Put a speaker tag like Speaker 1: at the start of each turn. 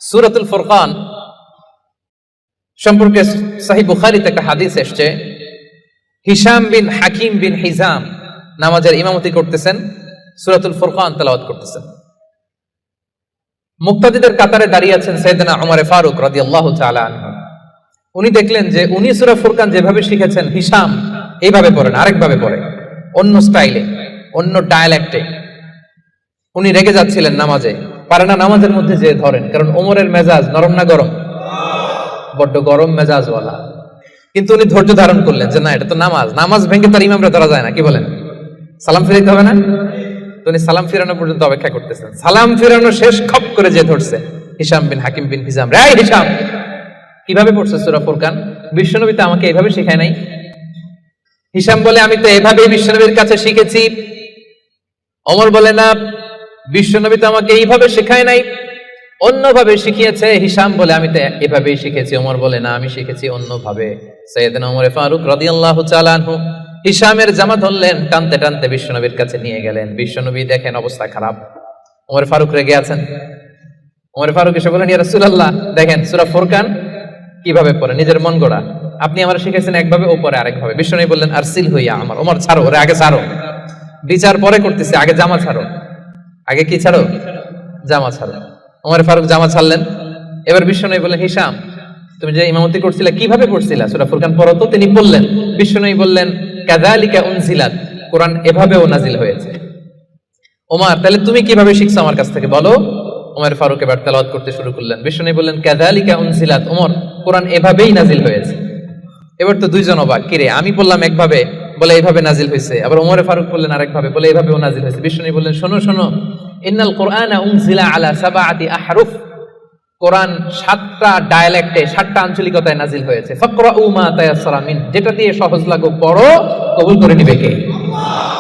Speaker 1: সূরাতুল ফুরকান সম্পর্কে সহিহ বুখারীতে একটা হাদিস এসেছে। হিশাম বিন হাকিম বিন হিজাম নামাজের ইমামতি করতেছেন, সূরাতুল ফুরকান তেলাওয়াত করতেছেন। মুক্তাদিদের কাতারে দাঁড়িয়ে আছেন সাইয়েদনা উমর ফারুক রাদিয়াল্লাহু তাআলা আনহু। উনি দেখলেন যে উনি সূরা ফুরকান যেভাবে শিখেছেন হিশাম এইভাবে পড়েন, আরেকভাবে পড়ে, অন্য স্টাইলে, অন্য ডায়ালেক্টে। উনি রেগে যাচ্ছিলেন নামাজে, পারে না নামাজের মধ্যে যে ধরেন, কারণ ওমরের মেজাজ নরম না গরম? বড্ড গরম মেজাজওয়ালা। কিন্তু উনি ধৈর্য ধারণ করলেন যে না, এটা তো নামাজ, নামাজ ভেঙে তার ইমামরা ধরা যায় না, কি বলেন? সালাম ফিরাইতে হবে না? তো উনি সালাম ফিরানো পর্যন্ত অপেক্ষা করতেছেন। সালাম ফিরানো শেষ, খপ করে যে ধরছে হিশাম বিন হাকিম বিন হিজাম। রে হিশাম, কিভাবে পড়ছে সূরা ফুরকান? বিশ্বনবী তো আমাকে এইভাবে শেখায় নাই। হিশাম বলে আমি তো এভাবেই বিশ্বনবীর কাছে শিখেছি। ওমর বলে না, বিশ্বনবী তো আমাকে এইভাবে শেখায় নাই, অন্যভাবে শিখিয়েছে। হিশাম বলে আমি তো এভাবেই শিখেছি। ওমর বলে না, আমি শিখেছি অন্যভাবে। সাইয়েদনা ওমর ফারুক রাদিয়াল্লাহু তাআলা আনহু হিশামের জামা ধরলেন, টানতে টানতে বিশ্বনবীর কাছে নিয়ে গেলেন। বিশ্বনবী দেখেন অবস্থা খারাপ, ওমর ফারুক রেগে আছেন। ওমর ফারুক এসে বলেন, ইয়া রাসূলুল্লাহ, দেখেন সূরা ফুরকান কিভাবে পড়ে, নিজের মন গড়া। আপনি আমার শিখেছেন একভাবে, ও পরে আরেকভাবে। বিশ্বনবী বললেন, আরসিল হইয়া আমার, ওমর ছাড়ো ওরে, আগে ছাড়ো, বিচার পরে করতেছে, আগে জামা ছাড়ো। আগে কি ছাড়ো? জামা ছাড়ো। ওমর ফারুক জামা ছাড়লেন। এবার বিশ্বনবী বললেন, হিশাম, তুমি যে ইমামতি করছিলা কিভাবে পড়ছিলা? সূরা ফুরকান পড়ো তো। তিনি বললেন, বিশ্বনবী বললেন, কাযালিকা উনজিলাত, কোরআন এভাবেও নাজিল হয়েছে। ওমর, তাহলে তুমি কিভাবে শিখছো আমার কাছ থেকে বলো। ওমর ফারুক এবার তেলাওয়াত করতে শুরু করলেন। বিশ্বনবী বললেন, কাযালিকা উনজিলাত, ওমর, কোরআন এভাবেই নাজিল হয়েছে। এবার তো দুইজন অবাক, কিরে আমি বললাম একভাবে, বলে এইভাবে নাজিল হয়েছে। আবার ওমর ফারুক বললেন আরেকভাবে, বলে এইভাবেও নাজিল হয়েছে। বিশ্বনবী বললেন, শোনো শোনো, ইন্নাল কুরআনা উনজিলা আলা সাবআতি আহরুফ, কোরআন 7টা ডায়ালেক্টে, 7টা আঞ্চলিকতায় নাজিল হয়েছে। ফাকরাউ মা তায়াসসারা মিন, যেটা দিয়ে সহজ লাগুক পড়ো, কবুল করে নিবে কে? আল্লাহ।